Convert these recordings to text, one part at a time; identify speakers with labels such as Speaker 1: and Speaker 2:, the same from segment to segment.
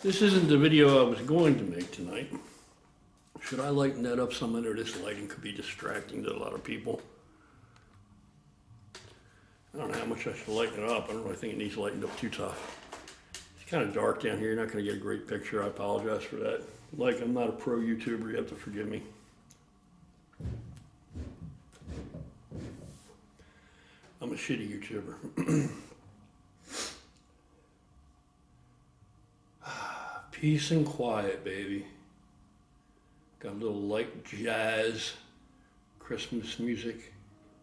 Speaker 1: This isn't the video I was going to make tonight. Should I lighten that up some? I know this lighting could be distracting to a lot of people. I don't know how much I should lighten it up. I don't really think it needs lightened up too tough. It's kind of dark down here. You're not going to get a great picture. I apologize for that. Like, I'm not a pro YouTuber. You have to forgive me. I'm a shitty YouTuber. Peace and quiet, baby. Got a little light jazz, Christmas music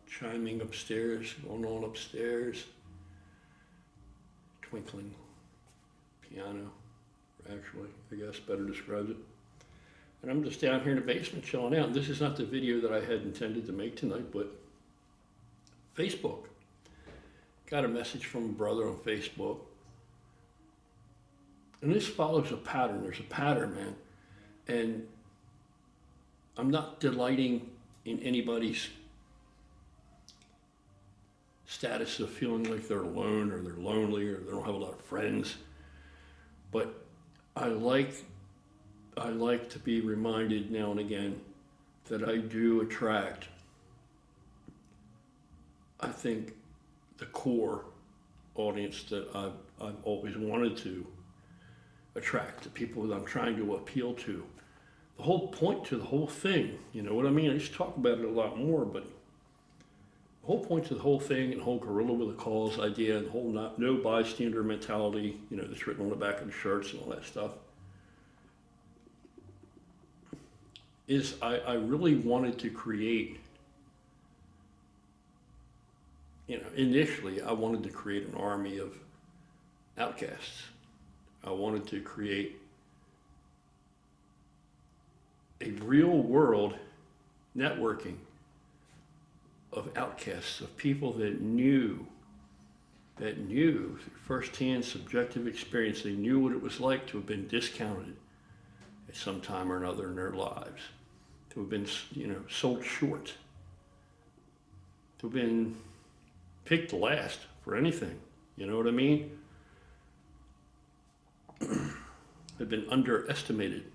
Speaker 1: chiming upstairs, going on upstairs. Twinkling piano, actually, I guess better describes it. And I'm just down here in the basement chilling out. This is not the video that I had intended to make tonight, but Facebook. Got a message from a brother on Facebook. And this follows a pattern. There's a pattern, man. And I'm not delighting in anybody's status of feeling like they're alone or they're lonely or they don't have a lot of friends. But I like to be reminded now and again that I do attract, I think, the core audience that I've always wanted to attract, the people that I'm trying to appeal to. The whole point to the whole thing, you know what I mean? I used to talk about it a lot more, but the whole point to the whole thing and the whole gorilla with a cause idea and the whole no bystander mentality, you know, that's written on the back of the shirts and all that stuff, is I really wanted to create, you know, initially I wanted to create an army of outcasts. I wanted to create a real world networking of outcasts, of people that knew through firsthand subjective experience, they knew what it was like to have been discounted at some time or another in their lives, to have been, you know, sold short, to have been picked last for anything, you know what I mean? Had been underestimated,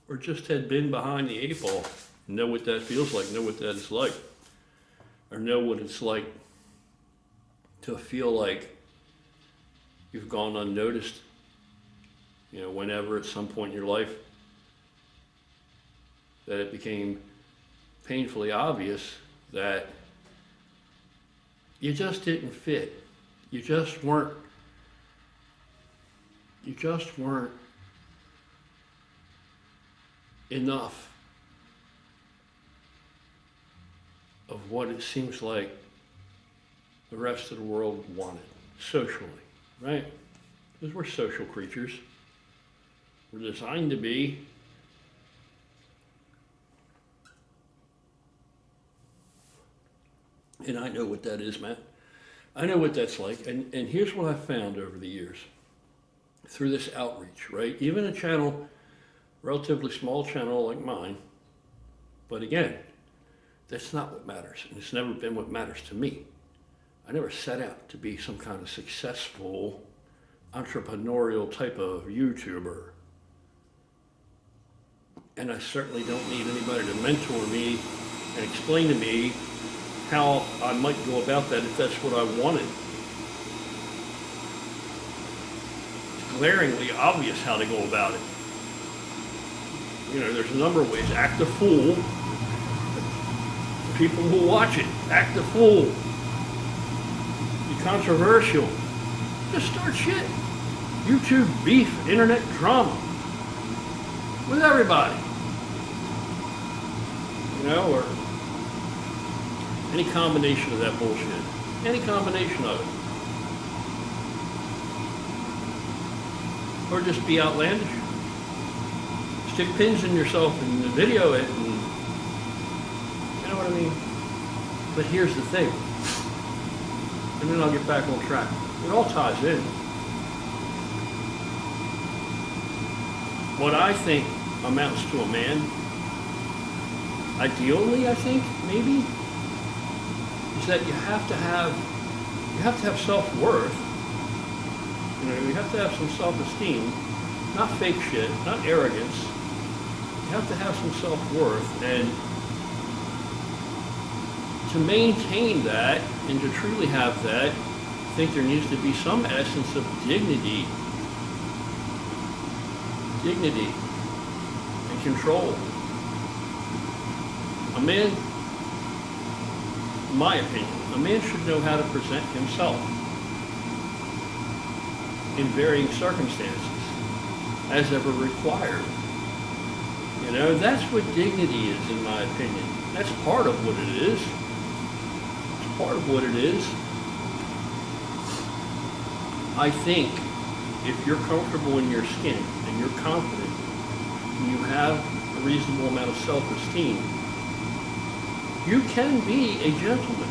Speaker 1: or just had been behind the eight ball, know what that feels like, know what that is like, or know what it's like to feel like you've gone unnoticed, you know, whenever at some point in your life that it became painfully obvious that you just didn't fit. You just weren't enough of what it seems like the rest of the world wanted socially, right? Because we're social creatures. We're designed to be. And I know what that is, Matt. I know what that's like. And here's what I've found over the years through this outreach, right? Even a channel, relatively small channel like mine, but again, that's not what matters. And it's never been what matters to me. I never set out to be some kind of successful, entrepreneurial type of YouTuber. And I certainly don't need anybody to mentor me and explain to me how I might go about that if that's what I wanted. It's glaringly obvious how to go about it. You know, there's a number of ways. Act a fool. People will watch it. Act a fool. Be controversial. Just start shit. YouTube beef, internet drama. With everybody. You know, or any combination of that bullshit. Any combination of it. Or just be outlandish. Stick pins in yourself and video it, and you know what I mean? But here's the thing. And then I'll get back on track. It all ties in. What I think amounts to a man, ideally I think, maybe, is that you have to have self-worth You know, you have to have some self-esteem, not fake shit, not arrogance. You have to have some self-worth, and to maintain that and to truly have that, I think there needs to be some essence of dignity and control. A man, in my opinion, a man should know how to present himself in varying circumstances as ever required. You know, that's what dignity is, in my opinion. That's part of what it is. It's part of what it is. I think if you're comfortable in your skin and you're confident and you have a reasonable amount of self-esteem, you can be a gentleman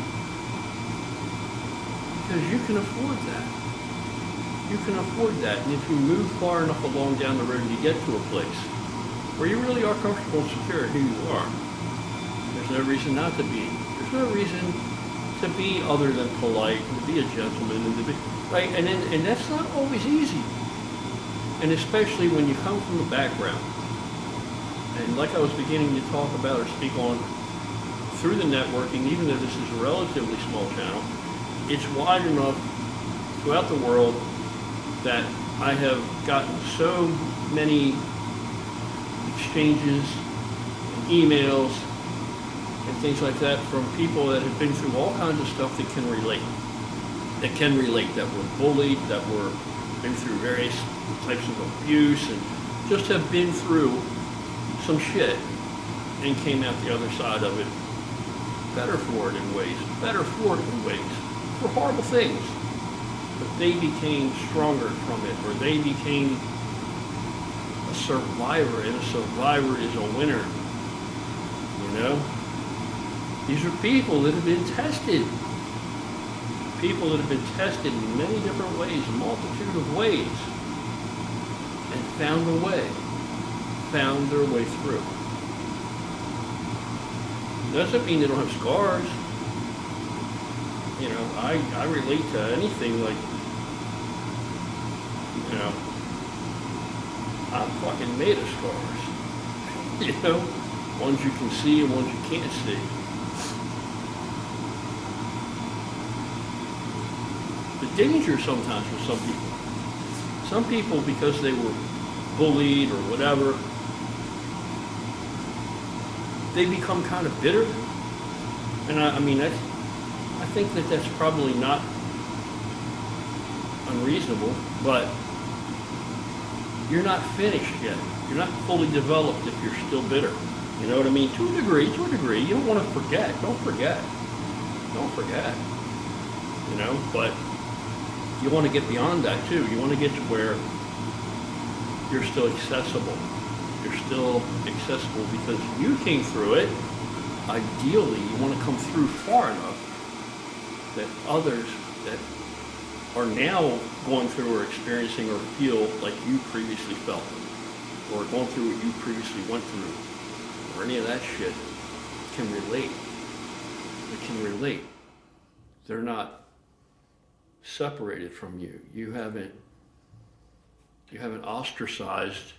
Speaker 1: because you can afford that. You can afford that. And if you move far enough along down the road and you get to a place where you really are comfortable and secure in who you are, there's no reason not to be. There's no reason to be other than polite, to be a gentleman, and to be, right? And that's not always easy. And especially when you come from a background. And like I was beginning to talk about or speak on, through the networking, even though this is a relatively small channel, it's wide enough throughout the world that I have gotten so many exchanges and emails and things like that from people that have been through all kinds of stuff that can relate. That were bullied, that were been through various types of abuse, and just have been through some shit and came out the other side of it better for horrible things. But they became stronger from it, or they became a survivor, and a survivor is a winner. You know? These are people that have been tested. People that have been tested in many different ways, a multitude of ways, and found their way through. Doesn't mean they don't have scars. You know, I relate to anything like, you know, I'm fucking made of scars. You know, ones you can see and ones you can't see. The danger sometimes with some people because they were bullied or whatever, they become kind of bitter. And I mean, I think that that's probably not unreasonable, but you're not finished yet. You're not fully developed if you're still bitter. You know what I mean? To a degree. You don't want to forget. Don't forget. You know, but you want to get beyond that too. You want to get to where you're still accessible. You're still accessible because you came through it. Ideally, you want to come through far enough that others that are now going through or experiencing or feel like you previously felt, or going through what you previously went through, or any of that shit, can relate. They can relate. They're not separated from you. You haven't ostracized,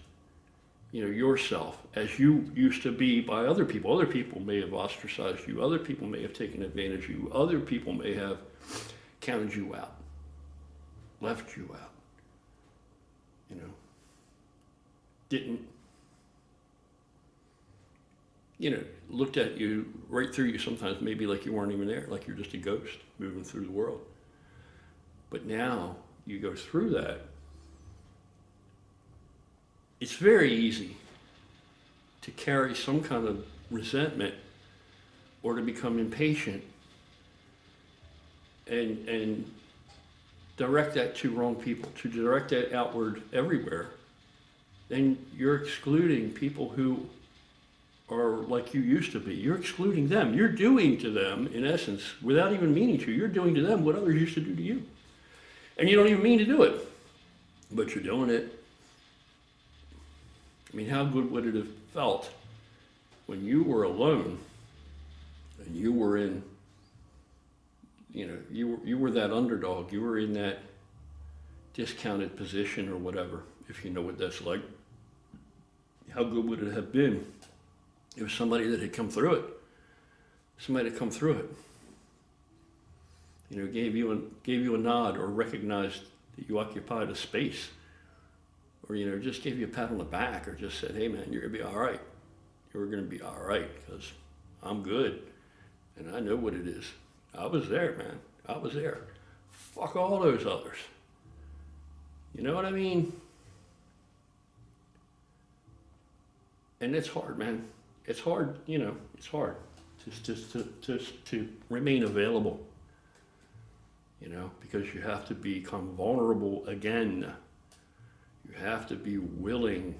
Speaker 1: you know, yourself as you used to be by other people. Other people may have ostracized you. Other people may have taken advantage of you. Other people may have counted you out, left you out, you know, didn't, you know, looked at you, right through you sometimes, maybe like you weren't even there, like you're just a ghost moving through the world. But now you go through that, it's very easy to carry some kind of resentment or to become impatient and direct that to wrong people, to direct that outward everywhere. Then you're excluding people who are like you used to be. You're excluding them. You're doing to them, in essence, without even meaning to, you're doing to them what others used to do to you. And you don't even mean to do it, but you're doing it. I mean, how good would it have felt when you were alone and you were in, you know, you were that underdog, you were in that discounted position or whatever, if you know what that's like. How good would it have been if somebody that had come through it, somebody had come through it, you know, gave you a nod or recognized that you occupied a space, or, you know, just gave you a pat on the back, or just said, hey man, you're gonna be all right. You're gonna be all right, because I'm good and I know what it is. I was there, man. I was there. Fuck all those others. You know what I mean? And it's hard, man. It's hard, you know, it's hard just to remain available, you know, because you have to become vulnerable again. You have to be willing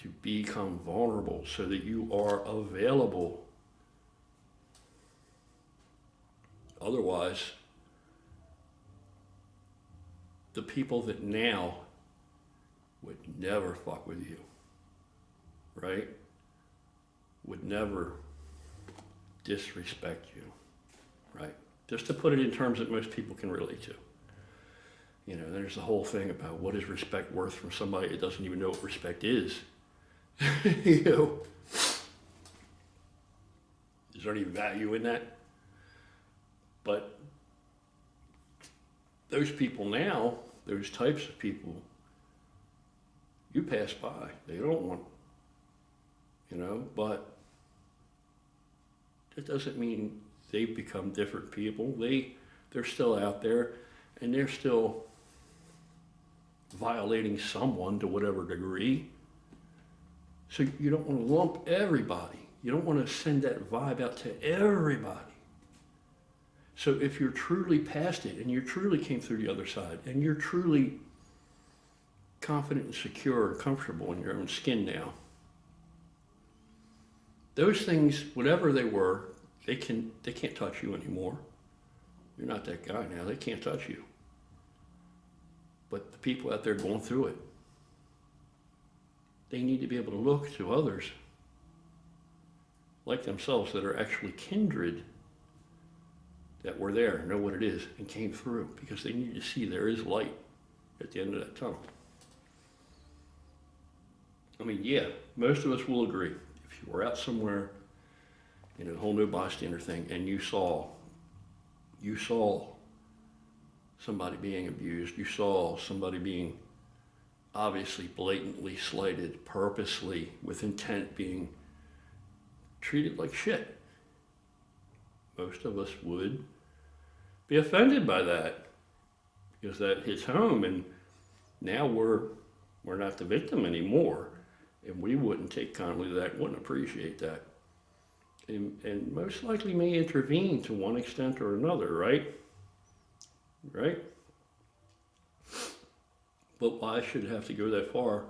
Speaker 1: to become vulnerable so that you are available. Otherwise, the people that now would never fuck with you, right? Would never disrespect you, right? Just to put it in terms that most people can relate to. You know, there's the whole thing about what is respect worth from somebody that doesn't even know what respect is. You know, is there any value in that? But those people now, those types of people, you pass by, they don't want, you know, but it doesn't mean they've become different people. They're still out there, and they're still violating someone to whatever degree. So you don't want to lump everybody. You don't want to send that vibe out to everybody. So if you're truly past it, and you truly came through the other side, and you're truly confident and secure and comfortable in your own skin now, those things, whatever they were, they can't touch you anymore. You're not that guy now. They can't touch you. But the people out there going through it, they need to be able to look to others like themselves that are actually kindred, that were there, know what it is, and came through, because they need to see there is light at the end of that tunnel. I mean, yeah, most of us will agree. If you were out somewhere, you know, the whole no bystander thing, and you saw somebody being abused, you saw somebody being obviously blatantly slighted, purposely, with intent, being treated like shit, most of us would be offended by that, because that hits home, and now we're not the victim anymore, and we wouldn't take kindly to that, wouldn't appreciate that, and most likely may intervene to one extent or another, right? Right? But why should it have to go that far?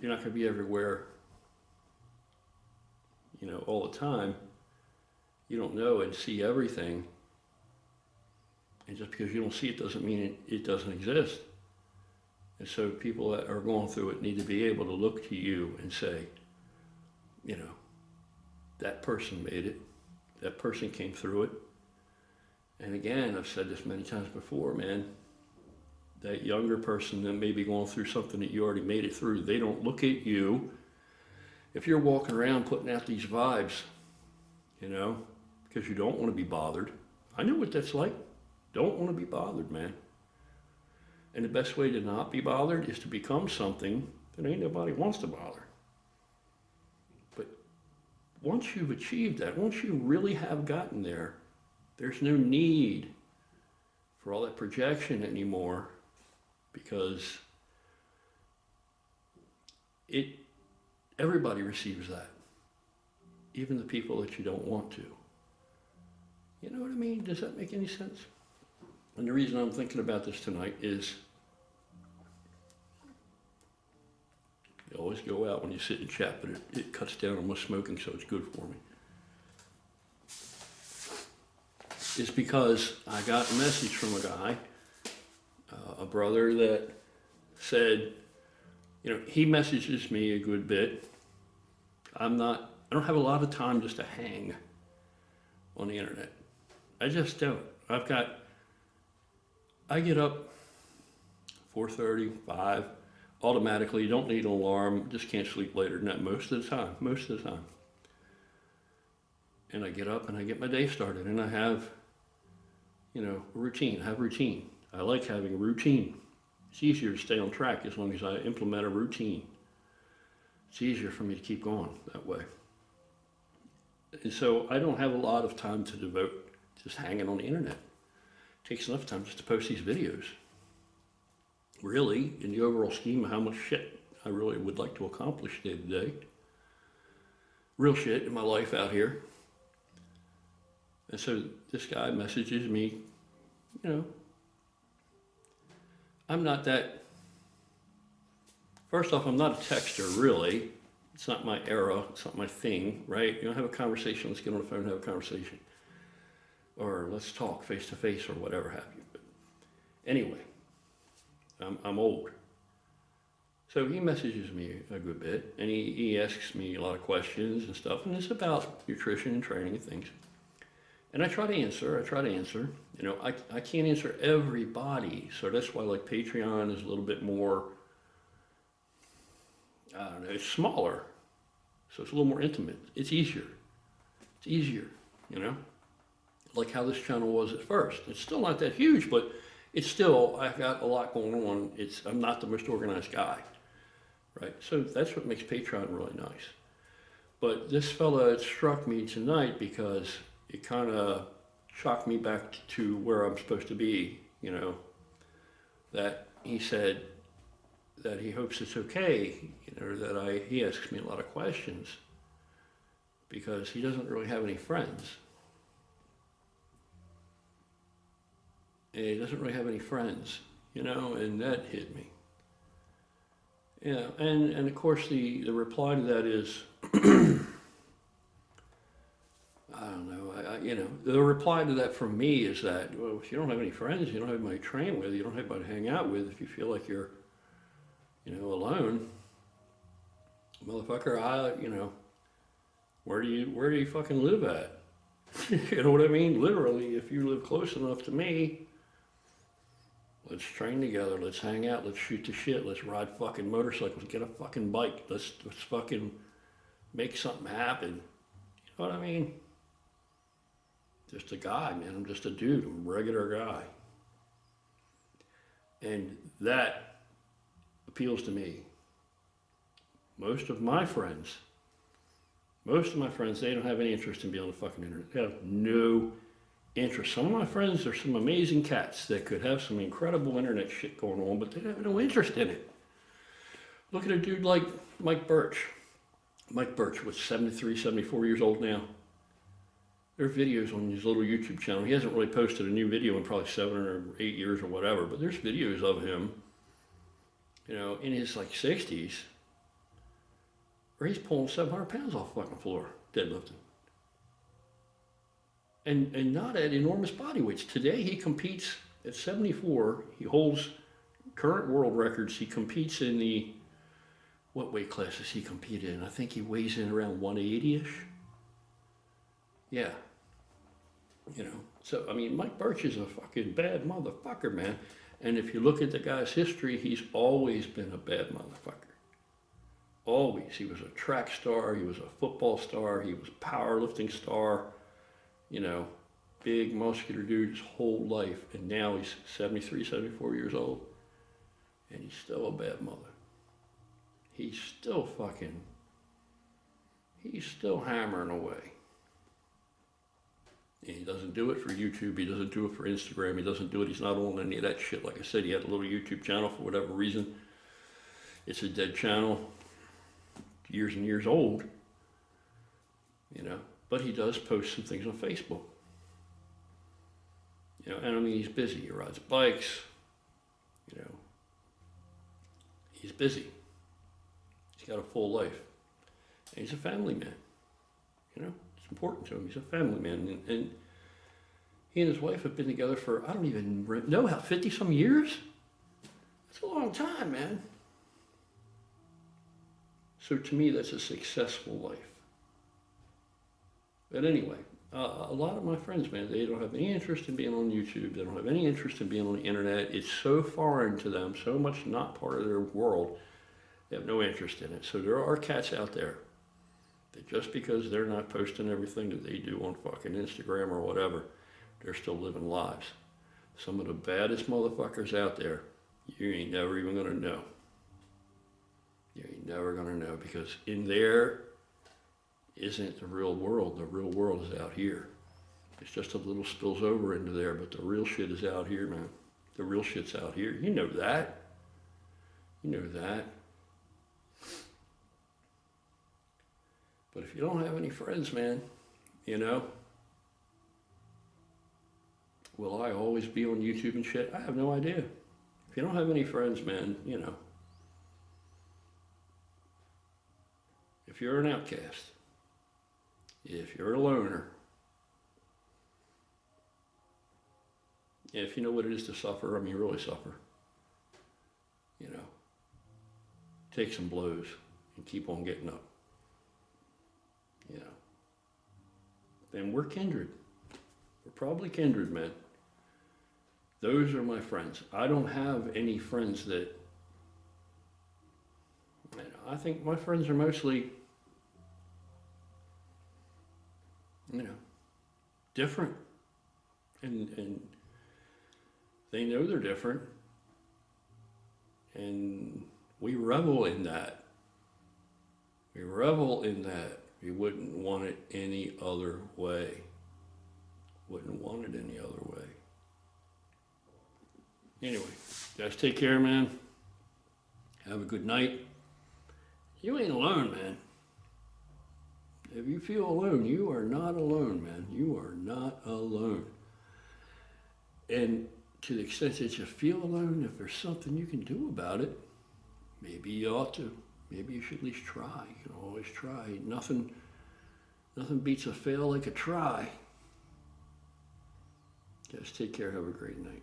Speaker 1: You're not going to be everywhere, you know, all the time. You don't know and see everything. And just because you don't see it doesn't mean it doesn't exist. And so people that are going through it need to be able to look to you and say, you know, that person made it. That person came through it. And again, I've said this many times before, man, that younger person that may be going through something that you already made it through, they don't look at you. If you're walking around putting out these vibes, you know, because you don't want to be bothered. I know what that's like. Don't want to be bothered, man. And the best way to not be bothered is to become something that ain't nobody wants to bother. But once you've achieved that, once you really have gotten there, there's no need for all that projection anymore, because everybody receives that, even the people that you don't want to. You know what I mean? Does that make any sense? And the reason I'm thinking about this tonight is you always go out when you sit and chat, but it cuts down on my smoking, so it's good for me. It's because I got a message from a guy, a brother, that said, you know, he messages me a good bit. I don't have a lot of time just to hang on the internet. I just don't. I get up 4:30, 5, automatically. You don't need an alarm. Just can't sleep later than that most of the time. Most of the time. And I get up and I get my day started, and I have, a routine. I have routine. I like having a routine. It's easier to stay on track as long as I implement a routine. It's easier for me to keep going that way. And so I don't have a lot of time to devote just hanging on the internet. It takes enough time just to post these videos. Really, in the overall scheme of how much shit I really would like to accomplish day to day. Real shit in my life out here. And so this guy messages me, I'm not that, first off, I'm not a texter, really. It's not my era, it's not my thing, right? Have a conversation, let's get on the phone and have a conversation. Or let's talk face to face or whatever have you. But anyway, I'm old. So he messages me a good bit, and he asks me a lot of questions and stuff, and it's about nutrition and training and things. And I try to answer. I can't answer everybody, so that's why like Patreon is a little bit more, I don't know, it's smaller. So it's a little more intimate. It's easier. Like how this channel was at first. It's still not that huge, but it's still, I've got a lot going on. I'm not the most organized guy, right? So that's what makes Patreon really nice. But this fella, it struck me tonight because it kind of shocked me back to where I'm supposed to be, that he said that he hopes it's okay, he asks me a lot of questions because he doesn't really have any friends. And he doesn't really have any friends, and that hit me. And of course the reply to that is, I don't know, the reply to that from me is that, well, if you don't have any friends, you don't have anybody to train with, you don't have anybody to hang out with, if you feel like you're, alone, motherfucker, where do you fucking live at? You know what I mean? Literally, if you live close enough to me, let's train together, let's hang out, let's shoot the shit, let's ride fucking motorcycles, get a fucking bike, let's fucking make something happen. You know what I mean? Just a guy, man. I'm just a dude. I'm a regular guy. And that appeals to me. Most of my friends, they don't have any interest in being on the fucking internet. They have no interest. Some of my friends are some amazing cats that could have some incredible internet shit going on, but they have no interest in it. Look at a dude like Mike Birch. Mike Birch was 73, 74 years old now. There are videos on his little YouTube channel. He hasn't really posted a new video in probably 7 or 8 years or whatever, but there's videos of him, in his like 60s, where he's pulling 700 pounds off the fucking floor, deadlifting. And not at enormous body weights. Today he competes at 74. He holds current world records. He competes in what weight classes he competed in? I think he weighs in around 180-ish. Yeah. So, Mike Birch is a fucking bad motherfucker, man. And if you look at the guy's history, he's always been a bad motherfucker. Always. He was a track star, he was a football star, he was a powerlifting star, big muscular dude his whole life. And now he's 73, 74 years old. And he's still a bad mother. He's still hammering away. And he doesn't do it for YouTube, he doesn't do it for Instagram, he's not on any of that shit. Like I said, he had a little YouTube channel for whatever reason. It's a dead channel, years and years old, but he does post some things on Facebook. And he's busy, he rides bikes, he's busy. He's got a full life. And he's a family man, It's important to him. He's a family man. And he and his wife have been together for, I don't even know how, 50-some years? That's a long time, man. So to me, that's a successful life. But anyway, A lot of my friends, man, they don't have any interest in being on YouTube. They don't have any interest in being on the internet. It's so foreign to them, so much not part of their world. They have no interest in it. So there are cats out there that just because they're not posting everything that they do on fucking Instagram or whatever, they're still living lives. Some of the baddest motherfuckers out there, you ain't never even gonna know. You ain't never gonna know, because in there isn't the real world. The real world is out here. It's just a little spills over into there, but the real shit is out here, man. The real shit's out here. You know that. You know that. But if you don't have any friends, man, you know, will I always be on YouTube and shit? I have no idea. If you don't have any friends, man, you know, if you're an outcast, if you're a loner, if you know what it is to suffer, I mean, really suffer, you know, take some blows and keep on getting up, you know. Then we're kindred. We're probably kindred, man. Those are my friends. I don't have any friends that, you know, I think my friends are mostly, you know, different. And they know they're different. And we revel in that. We revel in that. We wouldn't want it any other way. Wouldn't want it any other way. Anyway, guys, take care, man. Have a good night. You ain't alone, man. If you feel alone, you are not alone, man. You are not alone. And to the extent that you feel alone, if there's something you can do about it, maybe you ought to. Maybe you should at least try. You can always try. Nothing beats a fail like a try. Guys, take care. Have a great night.